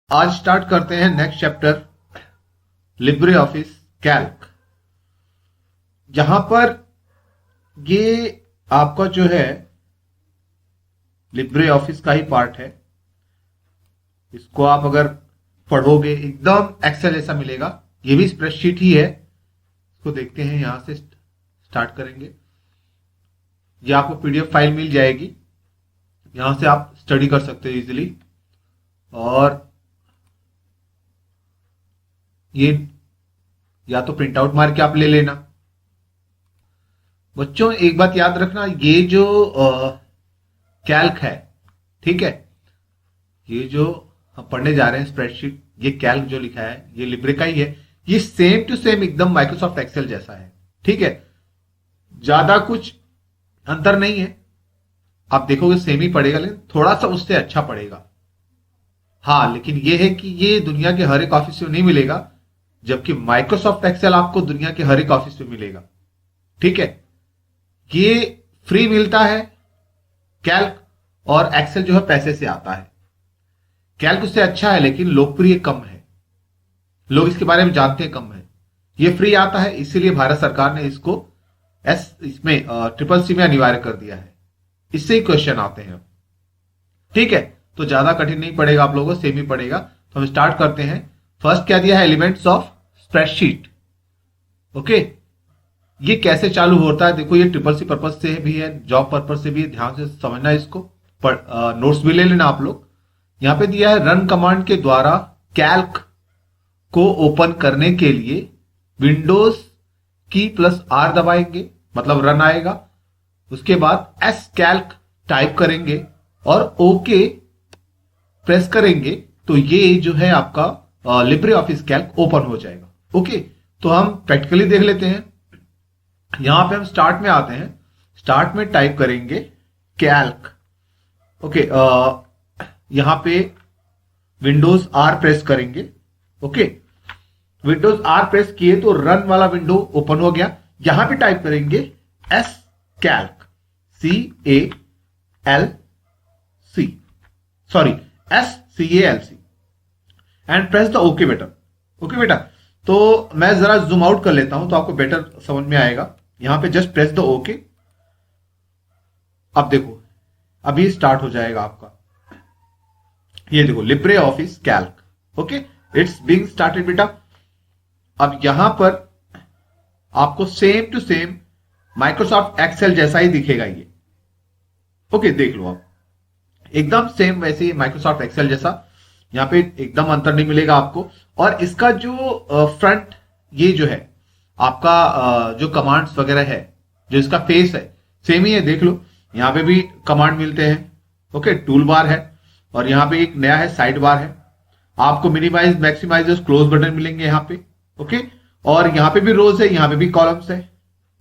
आज स्टार्ट करते हैं next chapter Libre office Calc. यहां पर ये आपका जो है लिब्रे ऑफिस का ही पार्ट है। इसको आप अगर पढ़ोगे एकदम एक्सेल जैसा मिलेगा। ये भी स्प्रेडशीट ही है। इसको देखते हैं, यहां से स्टार्ट करेंगे। ये आपको पीडीएफ फाइल मिल जाएगी, यहां से आप स्टडी कर सकते हो इजीली। और ये या तो प्रिंट आउट मार के आप ले लेना। बच्चों एक बात याद रखना, ये जो कैल्क है, ठीक है, ये जो हम पढ़ने जा रहे हैं स्प्रेडशीट, ये कैल्क जो लिखा है ये लिब्रे का ही है। ये सेम टू सेम एकदम माइक्रोसॉफ्ट एक्सेल जैसा है, ठीक है। ज्यादा कुछ अंतर नहीं है। आप देखोगे सेम ही पड़ेगा, लेकिन थोड़ा सा उससे अच्छा पड़ेगा। हाँ, लेकिन ये है कि ये दुनिया के हर एक ऑफिस में नहीं मिलेगा, जबकि माइक्रोसॉफ्ट एक्सेल आपको दुनिया के हर एक ऑफिस में मिलेगा, ठीक है। ये फ्री मिलता है कैल्क, और एक्सेल जो है पैसे से आता है। कैल्क उससे अच्छा है लेकिन लोकप्रिय कम है, लोग इसके बारे में जानते हैं कम है। ये फ्री आता है, इसीलिए भारत सरकार ने इसको इसमें ट्रिपल सी में अनिवार्य कर दिया है। इससे ही क्वेश्चन आते हैं, ठीक है। तो ज्यादा कठिन नहीं पड़ेगा आप लोगों को, सेम ही पड़ेगा। तो हम स्टार्ट करते हैं। फर्स्ट क्या दिया है, एलिमेंट्स ऑफ स्प्रेडशीट। ओके, ये कैसे चालू होता है देखो। ये ट्रिपल सी पर्पज से भी है, जॉब पर्पज से भी है, ध्यान से समझना इसको। नोट्स भी ले लेना आप लोग। यहां पे दिया है रन कमांड के द्वारा कैल्क को ओपन करने के लिए विंडोज की प्लस आर दबाएंगे, मतलब रन आएगा। उसके बाद एस कैल्क टाइप करेंगे और ओके प्रेस करेंगे, तो ये जो है आपका लिब्रे ऑफिस कैल्क ओपन हो जाएगा। ओके, तो हम प्रैक्टिकली देख लेते हैं। यहां पे हम स्टार्ट में आते हैं। स्टार्ट में टाइप करेंगे कैल्क। ओके, यहां पे विंडोज आर प्रेस करेंगे। ओके, विंडोज आर प्रेस किए तो रन वाला विंडो ओपन हो गया। यहां पे टाइप करेंगे S Calc, CALC, sorry SCALC, and press the okay button. Okay बेटा, तो मैं जरा जूम आउट कर लेता हूं तो आपको बेटर समझ में आएगा। यहां पे जस्ट प्रेस द ओके। अब देखो, अभी स्टार्ट हो जाएगा आपका। ये देखो libre office calc. Okay, it's being started बेटा। अब यहां पर आपको same to same Microsoft Excel जैसा ही दिखेगा ये। ओके, देख लो आप, एकदम सेम वैसे ही माइक्रोसॉफ्ट एक्सेल जैसा। यहां पे एकदम अंतर नहीं मिलेगा आपको। और इसका जो फ्रंट, ये जो है आपका जो कमांड्स वगैरह है, जो इसका फेस है, सेम ही है। देख लो, यहां पे भी कमांड मिलते हैं। ओके, टूल बार है, और यहां पे एक नया है साइड बार है। आपको मिनिमाइज, मैक्सिमाइज, क्लोज बटन मिलेंगे यहां पे। ओके, और यहां पे भी रोज है, यहां पे भी कॉलम्स है,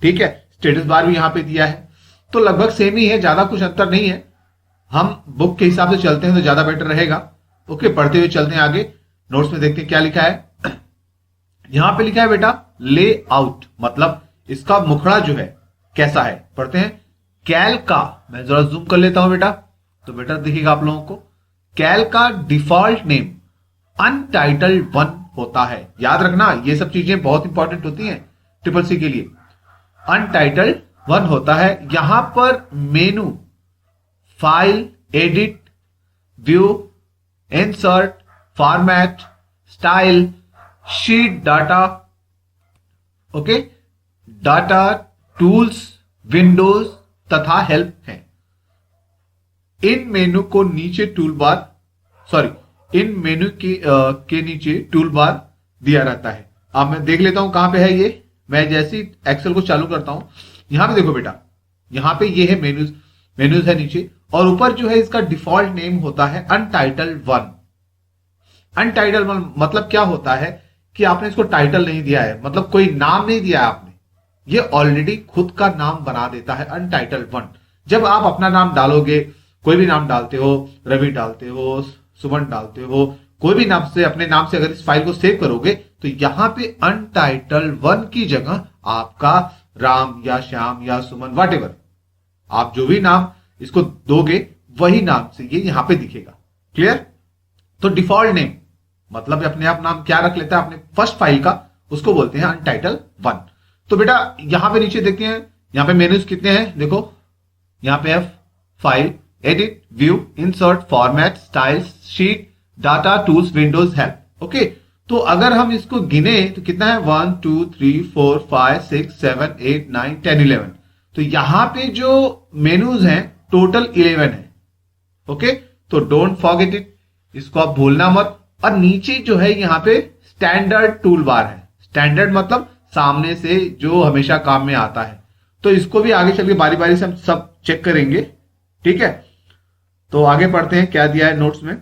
ठीक है। स्टेटस बार भी यहां पे दिया है। तो लगभग सेम ही है, ज्यादा कुछ अंतर नहीं है। हम बुक के हिसाब से चलते हैं तो ज्यादा बेटर रहेगा। ओके, पढ़ते हुए चलते हैं आगे। नोट्स में देखते हैं क्या लिखा है। यहां पे लिखा है बेटा लेआउट, मतलब इसका मुखड़ा जो है कैसा है, पढ़ते हैं। कैल का, मैं जरा जूम कर लेता हूं बेटा, तो बेटर दिखेगा आप लोगों को। कैल का डिफॉल्ट नेम अनटाइटल्ड 1 होता है। याद रखना, ये सब चीजें बहुत इंपॉर्टेंट होती हैं ट्रिपल सी के लिए। अनटाइटल्ड 1 होता है। यहां पर मेनू, file, edit, view, insert, format, style, sheet, data, okay, data, tools, Windows तथा हेल्प है। इन मेनू को नीचे टूल बार, सॉरी, इन मेनू के नीचे टूल बार दिया रहता है। अब मैं देख लेता हूं कहां पे है ये। मैं जैसे ही एक्सेल को चालू करता हूं, यहां पे देखो बेटा, यहां पे ये है मेनूज है नीचे, और ऊपर जो है इसका डिफॉल्ट नेम होता है अनटाइटल्ड 1। अनटाइटल्ड 1 मतलब क्या होता है कि आपने इसको टाइटल नहीं दिया है, मतलब कोई नाम नहीं दिया है आपने। ये ऑलरेडी खुद का नाम बना देता है अनटाइटल्ड 1। जब आप अपना नाम डालोगे, कोई भी नाम डालते हो, रवि डालते हो, सुमन डालते हो, कोई भी नाम से, अपने नाम से अगर इस फाइल को सेव करोगे, तो यहां पे अनटाइटल्ड 1 की जगह आपका राम या श्याम या सुमन, वॉटेवर, आप जो भी नाम इसको दोगे वही नाम से ये यहां पे दिखेगा। क्लियर? तो डिफॉल्ट नेम मतलब अपने आप नाम क्या रख लेता है अपने फर्स्ट फाइल का, उसको बोलते हैं अनटाइटल 1। तो बेटा यहां पे नीचे देखते हैं, यहां पे मेन्यूज कितने हैं, देखो यहां पे है file, edit, view, insert, format, styles, sheet, data, tools, Windows, help. Okay, तो अगर हम इसको गिने तो कितना है 1 2 3 4 5 6 7 8 9 10 11। तो यहां पे जो मेन्यूज हैं टोटल 11 है। ओके, तो डोंट फॉरगेट इट, इसको आप भूलना मत। और नीचे जो है यहां पे स्टैंडर्ड टूल बार है, स्टैंडर्ड मतलब सामने से जो हमेशा काम में आता है। तो इसको भी आगे चल के बारी बारी से हम सब चेक करेंगे, ठीक है। तो आगे पढ़ते हैं क्या दिया है नोट्स में।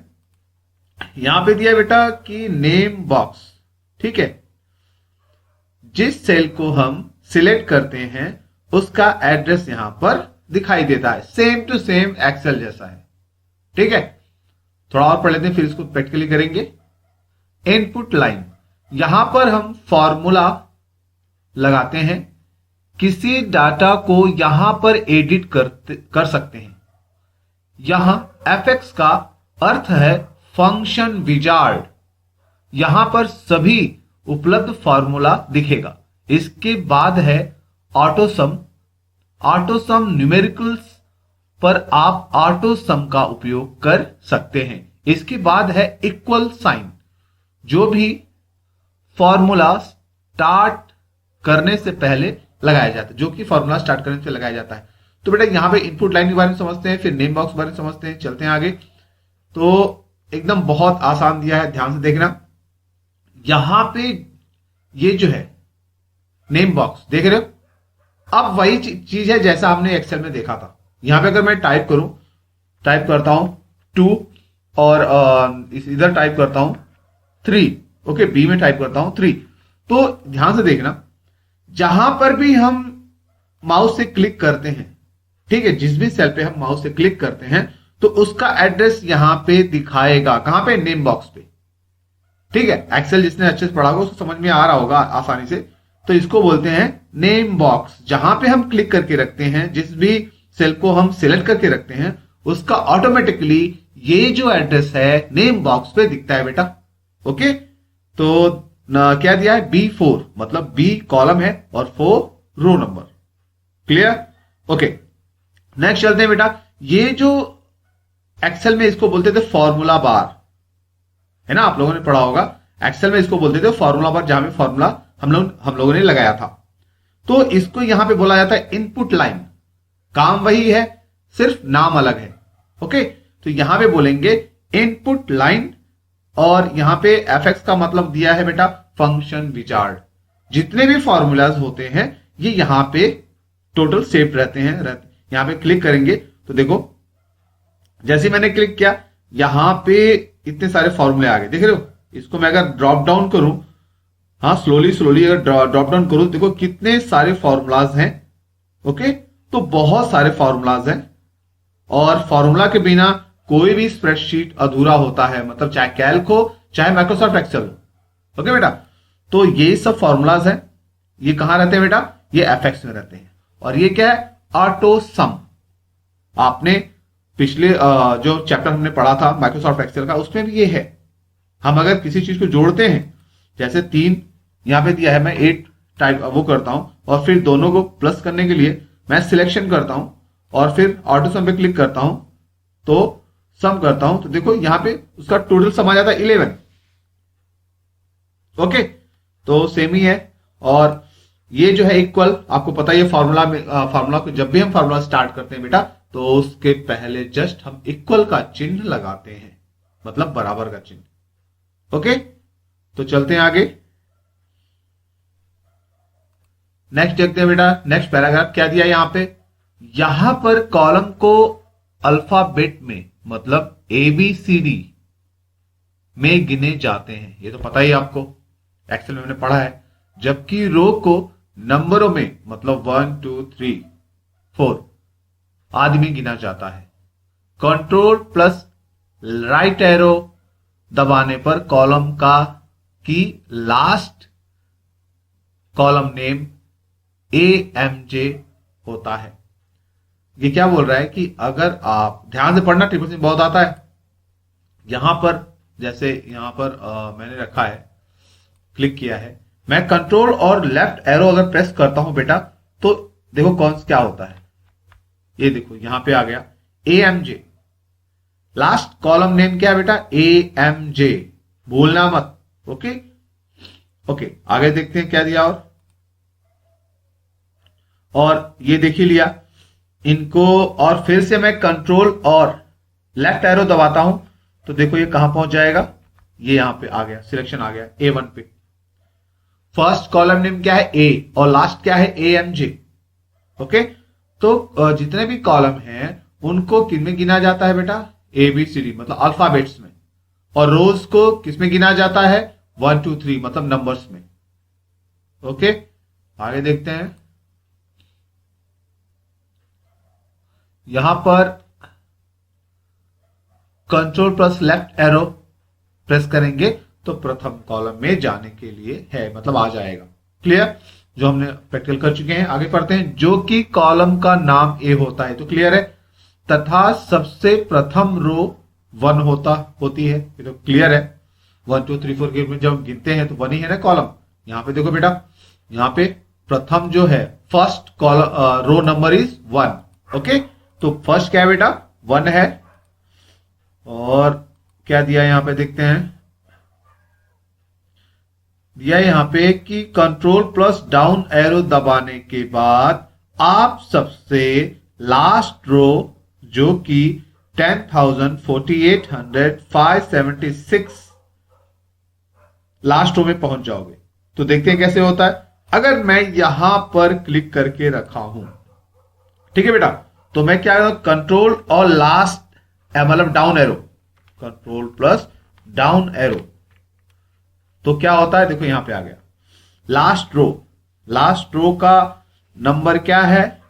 यहां पे दिया है बेटा कि नेम बॉक्स, ठीक है, जिस सेल को हम सिलेक्ट करते हैं उसका एड्रेस यहां पर दिखाई देता है, सेम टू सेम एक्सेल जैसा है, ठीक है। थोड़ा और पढ़ लेते हैं फिर इसको प्रैक्टिकली करेंगे। इनपुट लाइन, यहां पर हम फॉर्मूला लगाते हैं, किसी डाटा को यहां पर एडिट कर सकते हैं। यहां fx का अर्थ है फंक्शन विजार्ड, यहां पर सभी उपलब्ध फॉर्मूला दिखेगा। इसके बाद है ऑटोसम, ऑटोसम न्यूमेरिकल्स पर आप ऑटोसम का उपयोग कर सकते हैं। इसके बाद है इक्वल साइन, जो भी फॉर्मूला स्टार्ट करने से पहले लगाया जाता है, जो कि फॉर्मूला स्टार्ट करने से लगाया जाता है। तो बेटा यहां पे इनपुट लाइन के बारे में समझते हैं, फिर नेम बॉक्स के बारे में समझते हैं, चलते हैं आगे। तो एकदम बहुत आसान दिया है, ध्यान से देखना। यहां पे ये जो है नेम बॉक्स देख रहे हो, अब वही चीज है जैसा हमने एक्सेल में देखा था। यहां पे अगर मैं टाइप करता हूं 2 और इधर टाइप करता हूं 3, ओके, बी में टाइप करता हूं 3। तो ध्यान से देखना, जहां पर भी हम माउस से क्लिक करते हैं, ठीक है, जिस भी सेल पे हम माउस से क्लिक करते हैं तो उसका एड्रेस यहां पे दिखाएगा, कहां पे, नेम बॉक्स पे, ठीक है। एक्सेल जिसने अच्छे से पढ़ा होगा उसको समझ में आ रहा होगा आसानी से। तो इसको बोलते हैं नेम बॉक्स। जहां पे हम क्लिक करके रखते हैं, जिस भी सेल को हम सिलेक्ट करके रखते हैं, उसका ऑटोमेटिकली ये जो एड्रेस है नेम बॉक्स पे दिखता है बेटा। ओके, तो क्या दिया है B4, मतलब B कॉलम है और 4 row number. Clear? Okay, next चलते हैं बेटा। ये जो एक्सेल में इसको बोलते थे फॉर्मूला बार, है ना, आप लोगों ने पढ़ा होगा। एक्सेल में इसको बोलते थे फॉर्मूला बार, जहां में फॉर्मूला हम लोगों ने लगाया था। तो इसको यहां पे बोला जाता है इनपुट लाइन। काम वही है, सिर्फ नाम अलग है। ओके, तो यहां पे बोलेंगे इनपुट लाइन, और यहां पे fx का मतलब दिया है बेटा फंक्शन विजार्ड। जितने भी फॉर्मूलाज होते हैं ये यहां पे टोटल सेव्ड रहते हैं। यहां पे क्लिक करेंगे तो देखो, जैसे मैंने क्लिक किया यहां पे इतने सारे फॉर्मूले आ गए, देख रहे हो। इसको मैं अगर ड्रॉप डाउन करूं, हाँ, स्लोली अगर ड्रॉप डाउन करूं, देखो कितने सारे फॉर्मूलाज हैं। ओके, तो बहुत सारे फॉर्मूलाज हैं, और फॉर्मूला के बिना कोई भी स्प्रेडशीट अधूरा होता है, मतलब चाहे कैल्क हो चाहे माइक्रोसॉफ्ट एक्सेल हो। ओके बेटा, तो ये सब फॉर्मूलाज हैं, ये कहां रहते हैं बेटा, ये एफएक्स में रहते हैं। और ये क्या है, ऑटो सम। आपने पिछले जो चैप्टर हमने पढ़ा था माइक्रोसॉफ्ट एक्सेल का, उसमें भी ये है। हम अगर किसी चीज को जोड़ते हैं, जैसे 3 यहां पे दिया है, मैं 8 टाइप वो करता हूं, और फिर दोनों को प्लस करने के लिए मैं सिलेक्शन करता हूं और फिर ऑटो सम पे क्लिक करता हूं, तो सम करता हूं, तो देखो यहां पे उसका टोटल सम आ जाता है 11। ओके, तो सेम ही है। और ये जो है इक्वल, आपको पता है फॉर्मूला को जब भी हम फॉर्मूला स्टार्ट करते हैं बेटा, तो उसके पहले जस्ट हम इक्वल का चिन्ह लगाते हैं, मतलब बराबर का चिन्ह। ओके, तो चलते हैं आगे। नेक्स्ट देखते हैं बेटा, नेक्स्ट पैराग्राफ क्या दिया यहां पे। यहां पर कॉलम को अल्फाबेट में, मतलब ABCD में गिने जाते हैं, ये तो पता ही आपको, एक्सेल में हमने पढ़ा है। जबकि रो को नंबरों में, मतलब 1 2 3 4 आदि में गिना जाता है। कंट्रोल प्लस राइट एरो दबाने पर कॉलम की लास्ट कॉलम नेम AMJ होता है। ये क्या बोल रहा है कि अगर आप ध्यान से पढ़ना, ट्रिपल सी बहुत आता है। यहां पर जैसे यहां पर मैंने रखा है, क्लिक किया है, मैं कंट्रोल और लेफ्ट एरो अगर प्रेस करता हूं बेटा, तो देखो कौन क्या होता है, ये देखो यहां पे आ गया AMJ। लास्ट कॉलम नेम क्या है बेटा, AMJ, भूलना मत। ओके ओके, आगे देखते हैं क्या दिया। और ये देख ही लिया इनको, और फिर से मैं कंट्रोल और लेफ्ट एरो दबाता हूं तो देखो ये कहां पहुंच जाएगा, ये यहां पे आ गया, सिलेक्शन आ गया A1 पे। फर्स्ट कॉलम नेम क्या है A और लास्ट क्या है AMJ। ओके, तो जितने भी कॉलम हैं उनको किन में गिना जाता है बेटा, ABCD मतलब अल्फाबेट्स में, और रोज को किसमें गिना जाता है, 1 2 3 मतलब नंबर्स में। ओके, आगे देखते हैं। यहां पर control plus left arrow press करेंगे तो प्रथम कॉलम में जाने के लिए है, मतलब आ जाएगा। क्लियर, जो हमने प्रैक्टिकल कर चुके हैं। आगे पढ़ते हैं। जो कि कॉलम का नाम A होता है, तो क्लियर है, तथा सबसे प्रथम रो 1 होती है, ये तो क्लियर है। 1 2 3 4 के में जब गिनते हैं तो 1 ही है ना कॉलम। यहां पे देखो बेटा, यहां पे प्रथम जो है first column row number is 1। Okay, तो फर्स्ट क्या है बेटा, 1 है। और क्या दिया यहां पे देखते हैं, दिया यहां पे कि कंट्रोल प्लस डाउन एरो दबाने के बाद आप सबसे लास्ट रो जो कि 10,000 4800 576 लास्ट रो में पहुंच जाओगे। तो देखते हैं कैसे होता है। अगर मैं यहां पर क्लिक करके रखा हूं, ठीक है बेटा, तो मैं क्या कंट्रोल और लास्ट मतलब down arrow, control plus down arrow, तो क्या होता है देखो यहां पे आ गया लास्ट रो का नंबर क्या है,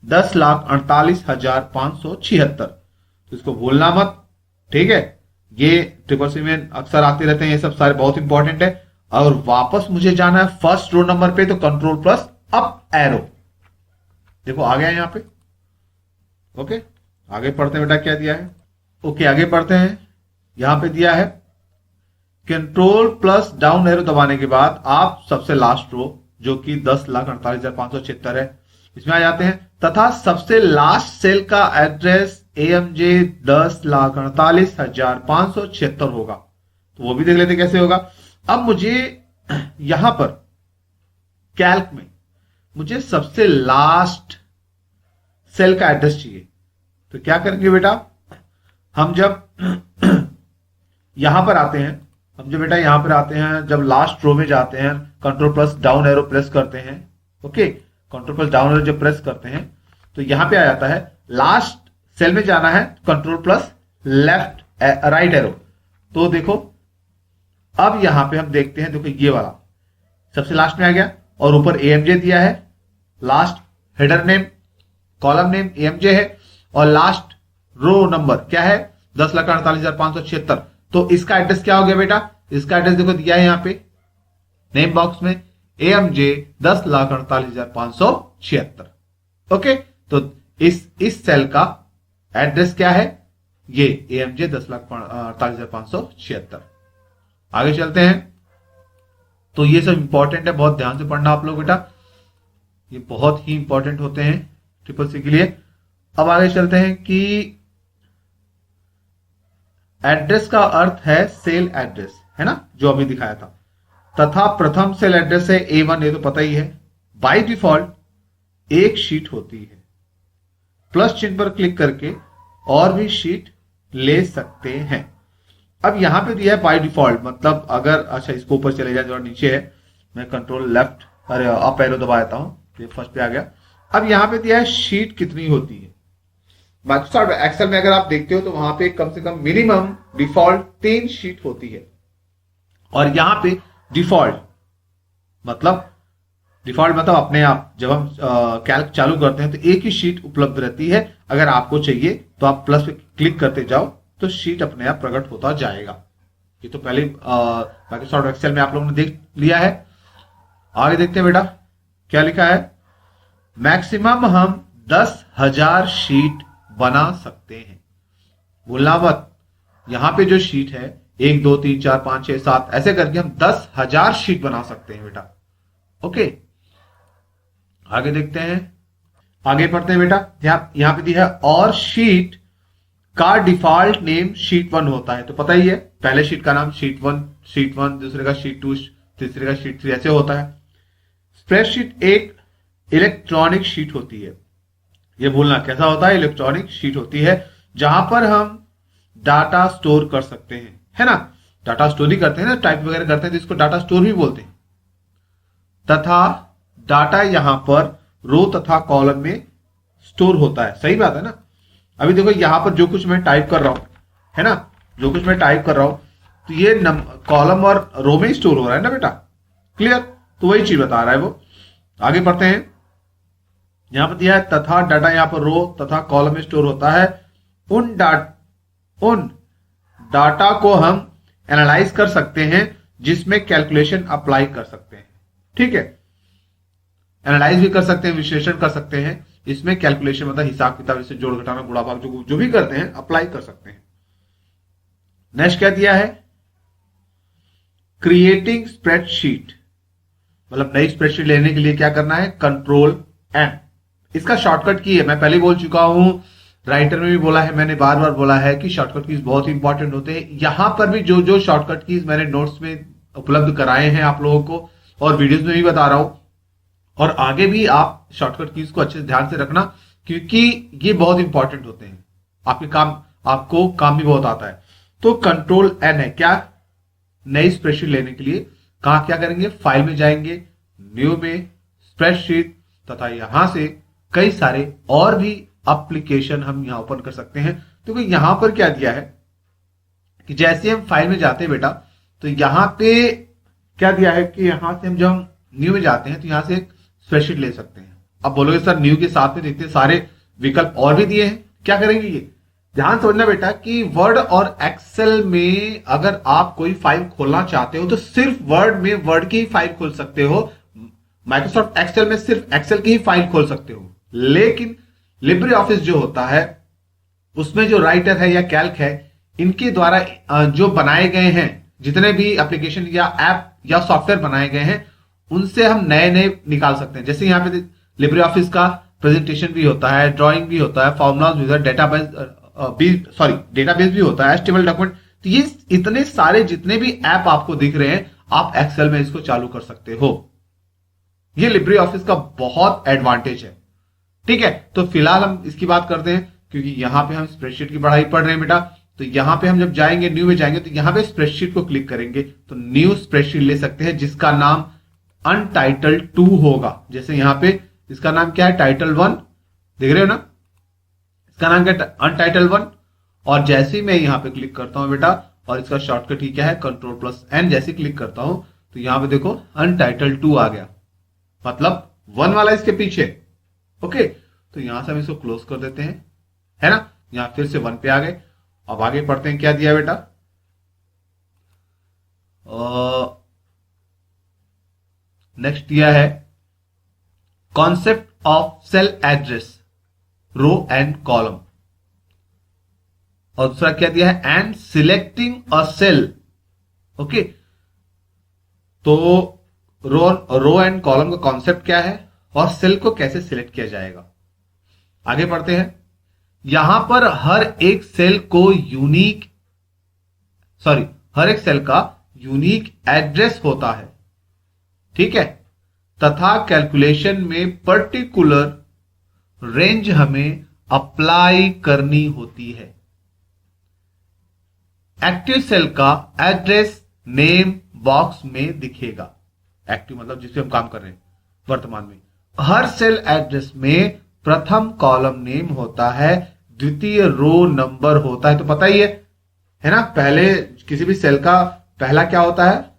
10,48,576। तो इसको भूलना मत, ठीक है। ये ट्रिपल सी में अक्सर आते रहते हैं, ये सब सारे बहुत इंपॉर्टेंट है। और वापस मुझे जाना है फर्स्ट रो नंबर पे, तो कंट्रोल प्लस अप एरो, देखो आ गया यहां पे। ओके, आगे पढ़ते हैं बेटा क्या दिया है। ओके, आगे पढ़ते हैं। यहां पे दिया है कंट्रोल प्लस डाउन एरो दबाने के बाद आप सबसे लास्ट रो जो कि 10,48,576 है, इसमें आ जाते हैं, तथा सबसे लास्ट सेल का एड्रेस AMJ 10,48,576 होगा। तो वो भी देख लेते कैसे होगा। अब मुझे यहां पर कैल्क में मुझे सबसे लास्ट सेल का एड्रेस चाहिए, तो क्या करेंगे बेटा, हम जब यहां पर आते हैं, जब लास्ट रो में जाते हैं, control plus down arrow press करते हैं। Okay, control plus down arrow जब प्रेस करते हैं तो यहां पे आ जाता है लास्ट सेल में जाना है, control plus left right arrow. तो देखो अब यहां पे हम देखते हैं, देखो ये वाला सबसे लास्ट में आ गया और ऊपर AMJ दिया है, last header name column name AMJ है और लास्ट रो नंबर क्या है 10,48,576। तो इसका एड्रेस क्या हो गया बेटा, इसका एड्रेस देखो दिया है यहां पे नेम बॉक्स में AMJ 10,48,576। ओके, तो इस सेल का एड्रेस क्या है, ये AMJ 10,48,576। आगे चलते हैं। तो ये सब इंपॉर्टेंट है, बहुत ध्यान से पढ़ना आप लोग बेटा, ये बहुत ही इंपॉर्टेंट होते हैं ट्रिपल सी के लिए। अब आगे चलते हैं कि एड्रेस का अर्थ है सेल एड्रेस, है ना, जो अभी दिखाया था, तथा प्रथम सेल एड्रेस है A1, ये तो पता ही है। बाय डिफॉल्ट एक शीट होती है, प्लस चिन्ह पर क्लिक करके और भी शीट ले सकते हैं। अब यहां पे दिया है बाय डिफॉल्ट, मतलब अगर अच्छा इसको ऊपर चले जाए, जो नीचे है, मैं कंट्रोल लेफ्ट अरे अप एरो दबा देता हूं, ये फर्स्ट पे आ गया। अब यहां पे दिया है शीट कितनी होती है। माइक्रोसॉफ्ट एक्सेल में अगर आप देखते हो तो वहां पे कम से कम मिनिमम डिफॉल्ट 3 शीट होती है, और यहां पे डिफॉल्ट मतलब अपने आप जब हम कैल्क चालू करते हैं तो एक ही शीट उपलब्ध रहती है। अगर आपको चाहिए तो आप प्लस पे क्लिक करते जाओ तो शीट अपने आप प्रकट होता जाएगा। ये तो पहले माइक्रोसॉफ्ट एक्सेल में आप लोगों ने देख लिया है। आगे देखते हैं बेटा क्या लिखा है। मैक्सिमम हम 10,000 शीट बना सकते हैं, भूलना मत, यहां पे जो शीट है 1 2 3 4 5 6 7 ऐसे करके हम 10,000 शीट बना सकते हैं बेटा। ओके, आगे देखते हैं, आगे पढ़ते हैं बेटा। यहां पे दिया है और शीट का डिफॉल्ट नेम शीट 1 होता है, तो पता ही है पहले शीट का नाम शीट 1, दूसरे का शीट 2, तीसरे का शीट 3 ऐसे होता है। स्प्रेडशीट एक इलेक्ट्रॉनिक शीट होती है, ये भूलना कैसा होता है, इलेक्ट्रॉनिक शीट होती है जहां पर हम डाटा स्टोर कर सकते हैं, है ना। डाटा स्टोर ही करते हैं ना, टाइप वगैरह करते हैं तो इसको डाटा स्टोर भी बोलते हैं। तथा डाटा यहां पर रो तथा कॉलम में स्टोर होता है, सही बात है ना। अभी देखो यहां पर जो कुछ मैं टाइप कर रहा हूं, है ना, जो कुछ मैं टाइप कर रहा हूं तो ये कॉलम और रो में स्टोर हो रहा है ना बेटा, क्लियर। तो वही चीज बता रहा है वो। आगे पढ़ते हैं, यहां पर दिया है तथा डाटा यहां पर रो तथा कॉलम में स्टोर होता है। उन डाटा को हम एनालाइज कर सकते हैं जिसमें कैलकुलेशन अप्लाई कर सकते हैं, ठीक है। एनालाइज भी कर सकते हैं, विश्लेषण कर सकते हैं, इसमें कैलकुलेशन मतलब हिसाब किताब जैसे जोड़ घटाना गुणा भाग जो भी करते हैं अप्लाई कर सकते हैं। नेक्स्ट क्या दिया है, क्रिएटिंग स्प्रेडशीट, मतलब नई स्प्रेडशीट लेने के लिए क्या करना है, कंट्रोल एन। इसका शॉर्टकट की है, मैं पहले बोल चुका हूं, राइटर में भी बोला है, मैंने बार बार बोला है कि शॉर्टकट कीज बहुत इंपॉर्टेंट होते हैं। यहां पर भी जो जो शॉर्टकट कीज मैंने नोट्स में उपलब्ध कराए हैं आप लोगों को और वीडियोस में भी बता रहा हूं, और आगे भी आप शॉर्टकट कीज को अच्छे से ध्यान से रखना क्योंकि ये बहुत इंपॉर्टेंट होते हैं, आपको काम भी बहुत आता है। तो कंट्रोल एन है क्या, नई स्प्रेडशीट लेने के लिए कहां क्या करेंगे, फाइल में जाएंगे, न्यू में स्प्रेडशीट, तथा यहां से कई सारे और भी एप्लीकेशन हम यहां ओपन कर सकते हैं। तो यहां पर क्या दिया है कि जैसे हम फाइल में जाते हैं बेटा, तो यहां पे क्या दिया है कि यहां से हम जब हम न्यू में जाते हैं तो यहां से स्प्रेडशीट ले सकते हैं। अब बोलोगे सर न्यू के साथ में इतने सारे विकल्प और भी दिए हैं, क्या करेंगे ये ध्यान समझना बेटा कि वर्ड और एक्सेल में अगर आप कोई फाइल खोलना चाहते हो तो सिर्फ वर्ड में वर्ड की ही फाइल खोल सकते हो, माइक्रोसॉफ्ट एक्सेल में सिर्फ एक्सेल की ही फाइल खोल सकते हो। लेकिन लिब्रे ऑफिस जो होता है उसमें जो राइटर है या कैल्क है, इनके द्वारा जो बनाए गए हैं जितने भी एप्लीकेशन या ऐप या सॉफ्टवेयर बनाए गए हैं उनसे हम नए नए निकाल सकते हैं। जैसे यहां पे लिब्रे ऑफिस का प्रेजेंटेशन भी होता है, ड्राइंग भी होता है, फॉर्मुलाज भी होता है, डेटाबेस भी होता है, एचटीएमएल डॉक्यूमेंट। तो ये इतने सारे जितने भी ऐप आपको दिख रहे हैं आप एक्सेल में इसको चालू कर सकते हो। ये लिब्रे ऑफिस का बहुत एडवांटेज है, ठीक है। तो फिलहाल हम इसकी बात करते हैं क्योंकि यहां पे हम स्प्रेडशीट की पढ़ाई पढ़ रहे हैं बेटा। तो यहां पे हम जब जाएंगे न्यू में जाएंगे तो यहां पे स्प्रेडशीट को क्लिक करेंगे तो न्यू स्प्रेडशीट ले सकते हैं जिसका नाम अनटाइटल्ड 2 होगा। जैसे यहां पे इसका नाम क्या है, टाइटल 1 देख रहे हो ना, इसका नाम क्या है, अनटाइटल 1। और जैसे ही मैं यहां पे क्लिक करता हूं बेटा, और इसका शॉर्टकट ही क्या है, कंट्रोल+N, जैसे क्लिक करता हूं तो यहां पे देखो अनटाइटल्ड 2 आ गया, मतलब 1 वाला इसके पीछे। ओके, तो यहां से हम इसको क्लोज कर देते हैं, है ना। यहां फिर से 1 पे आ गए। अब आगे पढ़ते हैं, क्या दिया बेटा, नेक्स्ट दिया है concept of cell address, row and column. और दूसरा क्या दिया है, and selecting a cell. Okay, तो रो एंड कॉलम का कॉन्सेप्ट क्या है और सेल को कैसे सिलेक्ट किया जाएगा। आगे पढ़ते हैं, यहां पर हर एक सेल का यूनिक एड्रेस होता है, ठीक है, तथा कैलकुलेशन में पर्टिकुलर रेंज हमें अप्लाई करनी होती है। एक्टिव सेल का एड्रेस नेम बॉक्स में दिखेगा। एक्टिव मतलब जिसपे हम काम कर रहे हैं वर्तमान में। हर सेल एड्रेस में प्रथम कॉलम नेम होता है, द्वितीय रो नंबर होता है, तो पता ही है ना। पहले किसी भी सेल का पहला क्या होता है,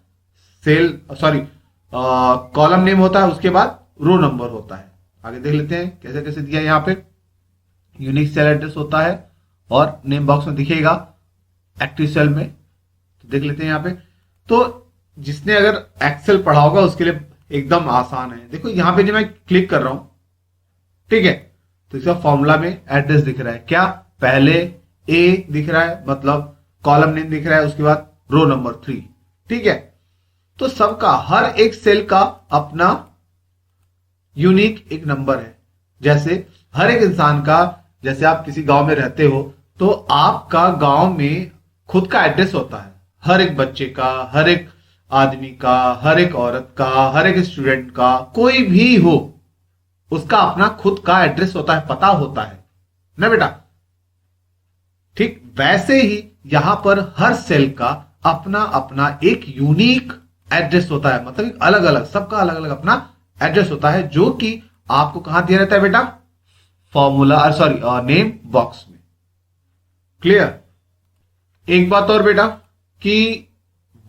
कॉलम नेम होता है, उसके बाद रो नंबर होता है। आगे देख लेते हैं कैसे कैसे दिया है। यहां पे यूनिक सेल एड्रेस होता है और नेम बॉक्स में दिखेगा एक्टिव सेल में, तो देख लेते हैं यहां पे। तो जिसने अगर एक्सेल पढ़ा होगा उसके लिए एकदम आसान है। देखो यहां पे जब मैं क्लिक कर रहा हूं, ठीक है, तो इसका फॉर्मूला में एड्रेस दिख रहा है, क्या पहले ए दिख रहा है, मतलब कॉलम नेम दिख रहा है, उसके बाद रो नंबर 3, ठीक है। तो सबका हर एक सेल का अपना यूनिक एक नंबर है। जैसे हर एक इंसान का, जैसे आप किसी गांव में रहते हो तो आपका गांव में खुद का एड्रेस होता है, हर एक बच्चे का, हर एक आदमी का, हर एक औरत का, हर एक स्टूडेंट का, कोई भी हो उसका अपना खुद का एड्रेस होता है, पता होता है ना बेटा। ठीक वैसे ही यहां पर हर सेल का अपना अपना एक यूनिक एड्रेस होता है, मतलब अलग अलग, सबका अलग अलग अपना एड्रेस होता है, जो कि आपको कहां दिया रहता है बेटा, फॉर्मूला सॉरी नेम बॉक्स में। क्लियर। एक बात और बेटा कि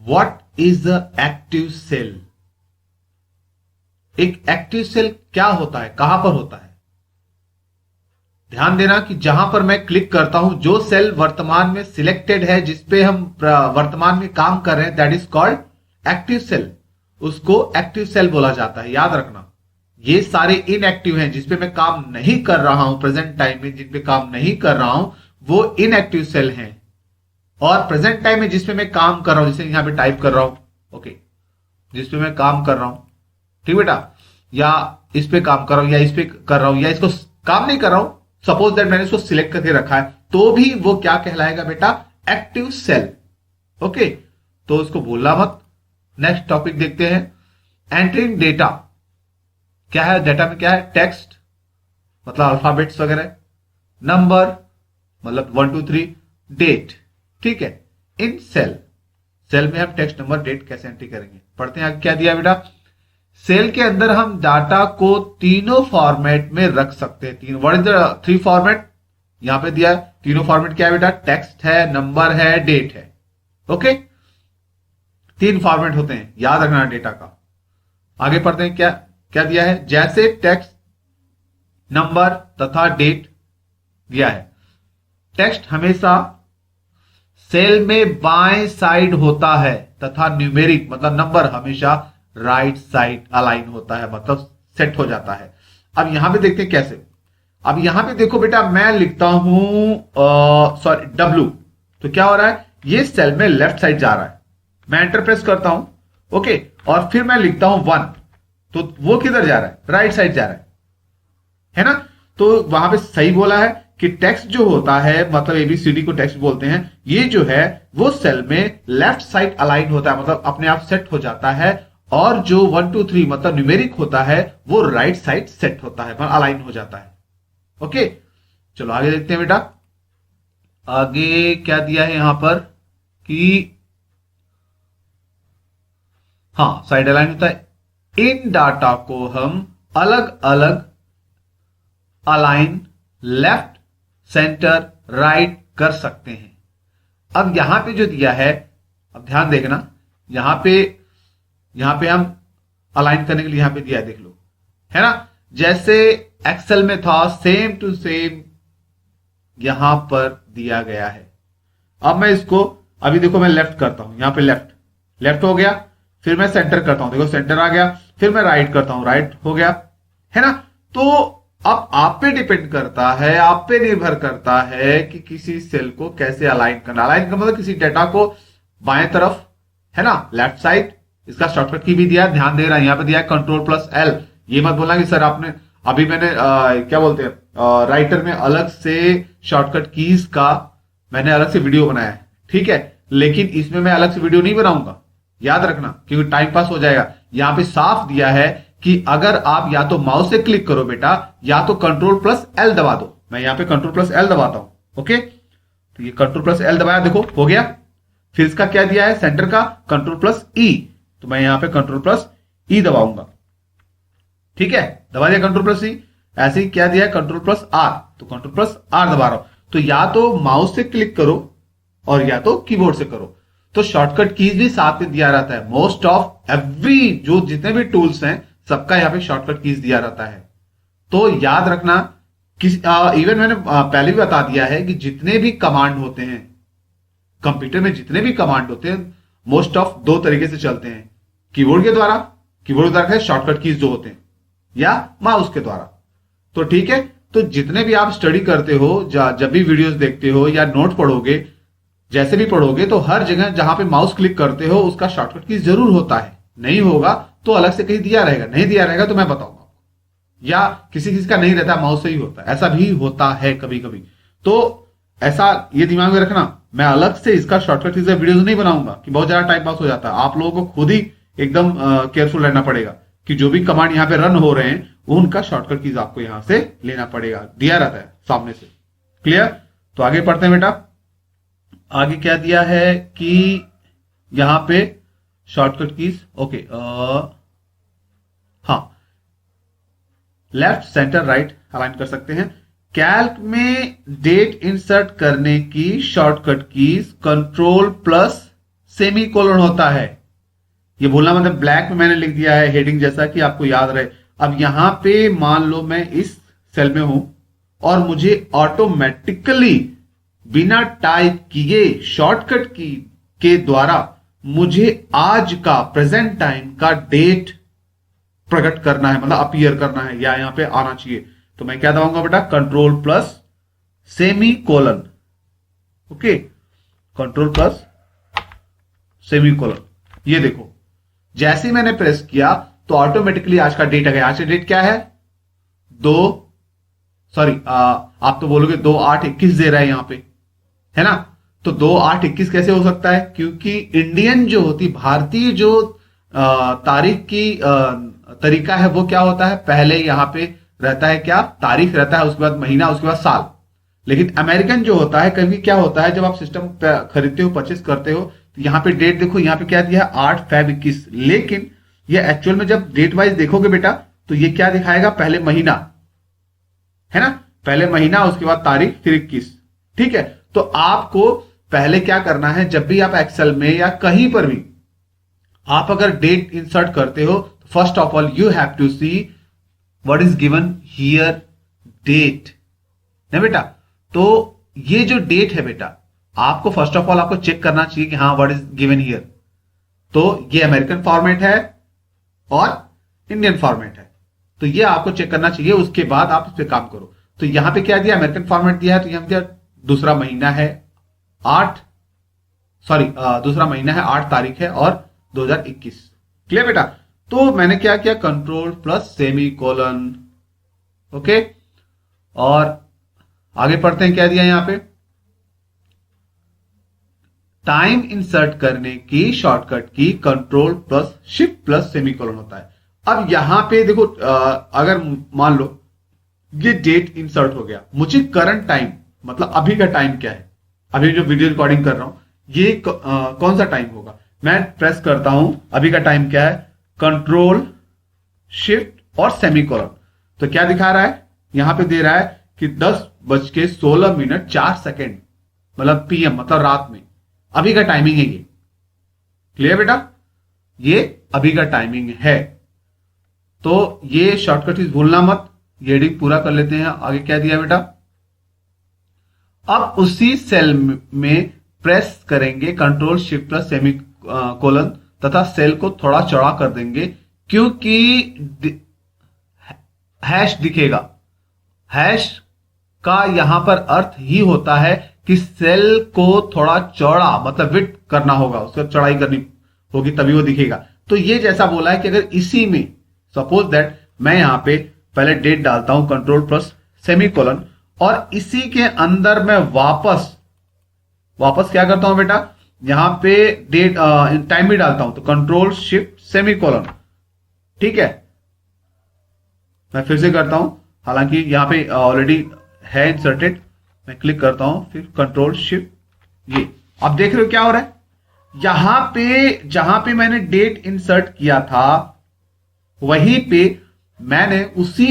what is the active cell. एक एक्टिव सेल क्या होता है, कहां पर होता है। ध्यान देना कि जहां पर मैं क्लिक करता हूं, जो सेल वर्तमान में सिलेक्टेड है, जिसपे हम वर्तमान में काम कर रहे हैं, that is called active cell. उसको एक्टिव सेल बोला जाता है, याद रखना। ये सारे इनएक्टिव हैं, जिसपे मैं काम नहीं कर रहा हूं प्रेजेंट टाइम में, जिन पे काम नहीं कर रहा हूं वो इनएक्टिव सेल हैं। और प्रेजेंट टाइम में जिसपे मैं काम कर रहा हूं, जैसे यहां पे टाइप कर रहा हूं, ओके, जिसपे मैं काम कर रहा हूं, ठीक बेटा, या इस पे काम कर रहा हूं, या इस पे कर रहा हूं, या इसको काम नहीं कर रहा हूं, सपोज दैट मैंने इसको सिलेक्ट करके रखा है, तो भी वो क्या कहलाएगा बेटा, एक्टिव सेल। ओके, तो उसको भूलना मत। नेक्स्ट टॉपिक देखते हैं, एंटरिंग डेटा। क्या है डेटा में, क्या है, टेक्स्ट मतलब अल्फाबेट्स वगैरह, नंबर मतलब 1 2 3, डेट, ठीक है। इन सेल, सेल में हम टेक्स्ट, नंबर, डेट कैसे एंट्री करेंगे, पढ़ते हैं। आगे क्या दिया बेटा, सेल के अंदर हम डाटा को तीनों फॉर्मेट में रख सकते हैं। तीन, व्हाट इज द 3 फॉर्मेट यहां पे दिया है। तीनों फॉर्मेट क्या है बेटा, टेक्स्ट है, नंबर है, डेट है। ओके, 3 फॉर्मेट होते हैं, याद रखना डेटा का। आगे पढ़ते हैं, क्या क्या दिया है, जैसे टेक्स्ट, नंबर तथा डेट दिया है। टेक्स्ट हमेशा सेल में बाएं साइड होता है तथा न्यूमेरिक मतलब नंबर हमेशा राइट साइड अलाइन होता है, मतलब सेट हो जाता है। अब यहां पे देखते हैं कैसे। अब यहां पे देखो बेटा, मैं लिखता हूं सॉरी W, तो क्या हो रहा है, ये सेल में लेफ्ट साइड जा रहा है। मैं एंटर प्रेस करता हूं, ओके, और फिर मैं लिखता हूं 1, तो वो किधर जा रहा है, राइट साइड जा रहा है ना। तो वहां पे सही बोला है कि टेक्स्ट जो होता है, मतलब ABCD को टेक्स्ट बोलते हैं, ये जो है वो सेल में लेफ्ट साइड अलाइन होता है, मतलब अपने आप सेट हो जाता है। और जो 1 2 3 मतलब न्यूमेरिक होता है वो राइट साइड सेट होता है, मतलब अलाइन हो जाता है। ओके, चलो आगे देखते हैं बेटा। आगे क्या दिया है यहां पर कि हाँ, साइड अलाइन होता है। इन डाटा को हम अलग अलग अलाइन, लेफ्ट, सेंटर, राइट कर सकते हैं। अब यहां पे जो दिया है, अब ध्यान देखना, यहां पे हम अलाइन करने के लिए यहां पे दिया है, देख लो, है ना। जैसे एक्सेल में था, सेम टू सेम यहां पर दिया गया है। अब मैं इसको, अभी देखो मैं लेफ्ट करता हूं, यहां पे लेफ्ट हो गया, फिर मैं सेंटर करता हूं, देखो सेंटर आ गया, फिर मैं राइट करता हूं, राइट हो गया, है ना। तो अब आप पे डिपेंड करता है, आप पे निर्भर करता है कि किसी सेल को कैसे अलाइन करना। अलाइन का मतलब किसी डेटा को बाएं तरफ, है ना, लेफ्ट साइड। इसका शॉर्टकट की भी दिया, ध्यान दे रहा है, यहां पे दिया है Ctrl+L। ये मत बोलना कि सर आपने अभी मैंने क्या बोलते हैं, राइटर में अलग से शॉर्टकट कीज का मैंने अलग से वीडियो बनाया है, ठीक है, लेकिन इसमें मैं अलग से वीडियो नहीं बनाऊंगा, याद रखना, क्योंकि टाइम पास हो जाएगा। यहां पे साफ दिया है कि अगर आप या तो माउस से क्लिक करो बेटा, या तो Ctrl+L दबा दो। मैं यहां पे Ctrl+L दबाता हूं। ओके, तो ये Ctrl+L दबाया, देखो हो गया। फिर इसका क्या दिया है, सेंटर का Ctrl+E, तो मैं यहां पे Ctrl+E दबाऊंगा, ठीक है, दबा दिया Ctrl+E। ऐसे ही क्या दिया है, Ctrl+R, तो Ctrl+R दबा रहा हूं। तो या तो माउस से क्लिक करो और या तो कीबोर्ड से करो। तो शॉर्टकट कीज भी साथ में दिया रहता है। मोस्ट ऑफ एवरी जो जितने भी टूल्स हैं सबका यहां पे शॉर्टकट कीज दिया रहता है। तो याद रखना, इवन मैंने पहले भी बता दिया है कि जितने भी कमांड होते हैं कंप्यूटर में, जितने भी कमांड होते हैं, मोस्ट ऑफ 2 तरीके से चलते हैं, कीबोर्ड के द्वारा शॉर्टकट कीज जो होते हैं, या माउस के द्वारा। तो ठीक है, तो जितने भी आप स्टडी करते हो, जब भी वीडियोस देखते हो या नोट पढ़ोगे, जैसे भी पढ़ोगे तो हर जगह जहां पे माउस क्लिक करते हो उसका शॉर्टकट की जरूर होता है, नहीं होगा तो अलग से कहीं दिया रहेगा, नहीं दिया रहेगा तो मैं बताऊंगा, या किसी किसी का नहीं रहता माउस से ही होता है, ऐसा भी होता है कभी कभी। तो ऐसा ये दिमाग में रखना, मैं अलग से इसका शॉर्टकट की वीडियोस नहीं बनाऊंगा कि बहुत ज्यादा टाइम पास हो जाता है। आप लोगों को खुद ही एकदम केयरफुल रहना पड़ेगा कि जो भी कमांड यहाँ पे रन हो रहे हैं उनका शॉर्टकट कीज आपको यहां से लेना पड़ेगा, दिया रहता है सामने से। क्लियर? तो आगे पढ़ते हैं बेटा। आगे क्या दिया है कि यहां पे शॉर्टकट कीज, ओके, हाँ, लेफ्ट सेंटर राइट अलाइन कर सकते हैं। कैल्क में डेट इंसर्ट करने की shortcut keys control plus semicolon होता है। ये बोलना मतलब ब्लैक में मैंने लिख दिया है हेडिंग जैसा कि आपको याद रहे। अब यहां पे मान लो मैं इस सेल में हूं और मुझे ऑटोमेटिकली बिना टाइप किए शॉर्टकट की के द्वारा मुझे आज का प्रेजेंट टाइम का डेट प्रकट करना है, मतलब अपीयर करना है या यहां पे आना चाहिए। तो मैं क्या दबाऊंगा बेटा? Control plus semi colon. Okay, control plus semi colon. ये देखो जैसे ही मैंने प्रेस किया तो ऑटोमेटिकली आज का डेट आ गया। आज का डेट क्या है? आप तो बोलोगे 2/8/21 दे रहा है यहां पे, है ना? तो 2/8/21 कैसे हो सकता है? क्योंकि इंडियन जो होती, भारतीय जो तारीख की तरीका है वो क्या होता है, पहले यहां पे रहता है क्या, तारीख रहता है, उसके बाद महीना, उसके बाद साल। लेकिन अमेरिकन जो होता है, कभी क्या होता है जब आप सिस्टम खरीदते हो, परचेस करते हो, तो यहां पे डेट देखो, यहां पे क्या दिया है 8/5/21। लेकिन ये एक्चुअल में जब डेट वाइज देखोगे बेटा तो ये क्या दिखाएगा, पहले महीना, है ना, पहले महीना, उसके बाद तारीख, फिर 21। ठीक है? तो आपको पहले क्या करना है, जब भी आप एक्सेल में या कहीं पर भी आप अगर डेट इंसर्ट करते हो, first of all you have to see what is given here, date, है बेटा। तो ये जो डेट है बेटा, आपको फर्स्ट ऑफ ऑल आपको चेक करना चाहिए कि हाँ व्हाट इज गिवन हियर। तो ये अमेरिकन फॉर्मेट है और इंडियन फॉर्मेट है, तो ये आपको चेक करना चाहिए, उसके बाद आप इस पे काम करो। तो यहां पे क्या दिया, अमेरिकन फॉर्मेट दिया है, तो यहां पे दूसरा महीना है 8 तारीख है और 2021। क्लियर बेटा? तो मैंने क्या किया, control plus semi colon. Okay, और आगे पढ़ते हैं क्या दिया यहां पे, टाइम इंसर्ट करने की शॉर्टकट की control plus shift plus semi colon होता है। अब यहां पे देखो, अगर मान लो ये डेट इंसर्ट हो गया, मुझे करंट टाइम मतलब अभी का टाइम क्या है, अभी जो वीडियो रिकॉर्डिंग कर रहा हूं ये कौन सा टाइम होगा, मैं प्रेस करता हूं, अभी का टाइम क्या है, कंट्रोल शिफ्ट और सेमीकोलन। तो क्या दिखा रहा है, यहां पे दे रहा है कि 10:16:04, मतलब पीएम, मतलब रात में, अभी का टाइमिंग है ये। क्लियर बेटा? ये अभी का टाइमिंग है। तो ये शॉर्टकट इज भूलना मत। ये हेडिंग पूरा कर लेते हैं। आगे क्या दिया बेटा, अब उसी सेल में प्रेस करेंगे control shift plus semi colon तथा सेल को थोड़ा चौड़ा कर देंगे, क्योंकि हैश दिखेगा। हैश का यहां पर अर्थ ही होता है कि सेल को थोड़ा चौड़ा, मतलब विड्थ करना होगा, उसको चौड़ाई करनी होगी तभी वो दिखेगा। तो ये जैसा बोला है कि अगर इसी में सपोज दैट मैं यहां पे पहले डेट डालता हूं कंट्रोल प्लस सेमीकोलन, और इसी के अंदर मैं वापस क्या करता हूं बेटा, यहां पे डेट टाइम भी डालता हूं, तो कंट्रोल शिफ्ट सेमीकोलन। ठीक है, मैं फिर से करता हूं, हालांकि यहां पे ऑलरेडी है इंसर्टेड, मैं क्लिक करता हूं, फिर कंट्रोल शिफ्ट, ये अब देख रहे हो क्या हो रहा है, यहां पे जहां पे मैंने डेट इंसर्ट किया था वहीं पे मैंने उसी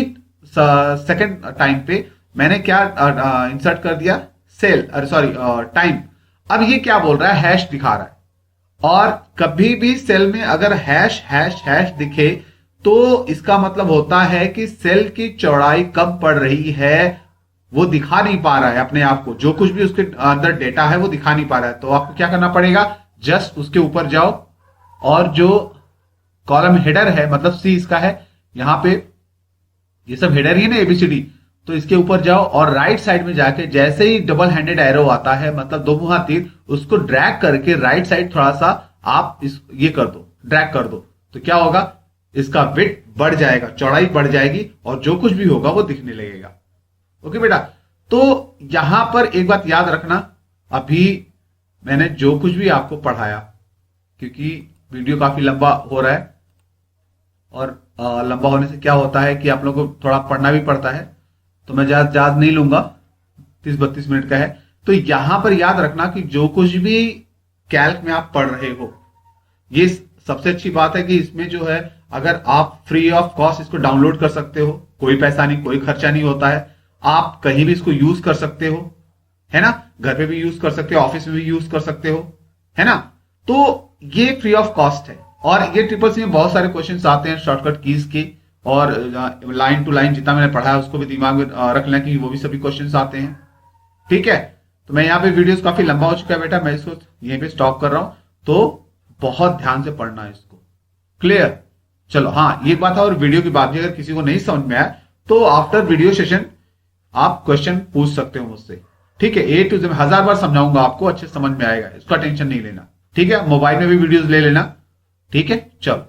सेकंड टाइम पे मैंने क्या इंसर्ट कर दिया, टाइम। अब ये क्या बोल रहा है, हैश दिखा रहा है। और कभी भी सेल में अगर हैश हैश हैश दिखे तो इसका मतलब होता है कि सेल की चौड़ाई कम पड़ रही है, वो दिखा नहीं पा रहा है अपने आप को, जो कुछ भी उसके अंदर डेटा है वो दिखा नहीं पा रहा है। तो आपको क्या करना पड़ेगा, जस्ट उसके ऊपर जाओ और जो कॉलम हेडर है, मतलब सी इसका है, यहां पे ये सब हेडर ही ना एबीसीडी, तो इसके ऊपर जाओ और राइट साइड में जाके जैसे ही डबल हैंडेड एरो आता है, मतलब दो मुहा तीर, उसको ड्रैग करके राइट साइड थोड़ा सा आप ये कर दो, ड्रैग कर दो, तो क्या होगा, इसका विड्थ बढ़ जाएगा, चौड़ाई बढ़ जाएगी और जो कुछ भी होगा वो दिखने लगेगा। ओके बेटा, तो यहां पर एक बात याद रखना, अभी मैंने जो कुछ भी आपको पढ़ाया, क्योंकि वीडियो काफी लंबा हो रहा है और लंबा होने से क्या होता है कि आप लोगों को थोड़ा पढ़ना भी पड़ता है, तो मैं ज्यादा नहीं लूंगा, 30-32 मिनट का है। तो यहां पर याद रखना कि जो कुछ भी कैल्क में आप पढ़ रहे हो, ये सबसे अच्छी बात है कि इसमें जो है अगर आप फ्री ऑफ कॉस्ट इसको डाउनलोड कर सकते हो, कोई पैसा नहीं, कोई खर्चा नहीं होता है, आप कहीं भी इसको यूज कर सकते हो, है ना, घर पे भी यूज कर सकते हो, ऑफिस में भी यूज कर सकते हो, है ना। तो ये फ्री ऑफ कॉस्ट है और ये ट्रिपल सी में बहुत सारे क्वेश्चंस आते हैं शॉर्टकट कीज के, और लाइन टू लाइन जितना मैंने पढ़ा है उसको भी दिमाग में रख लें कि वो भी सभी क्वेश्चंस आते हैं। ठीक है, तो मैं यहाँ पे वीडियोस काफी लंबा हो चुका है बेटा, मैं इसको यहीं पे स्टॉप कर रहा हूं, तो बहुत ध्यान से पढ़ना है इसको। क्लियर? चलो, हाँ ये बात है, और वीडियो की बात भी अगर किसी को नहीं समझ में आया तो आफ्टर वीडियो सेशन आप क्वेश्चन पूछ सकते हो मुझसे। ठीक है, A to Z 1000 बार समझाऊंगा आपको, अच्छे समझ में आएगा, इसका टेंशन नहीं लेना। ठीक है, मोबाइल में भी वीडियोस ले लेना। ठीक है, चलो।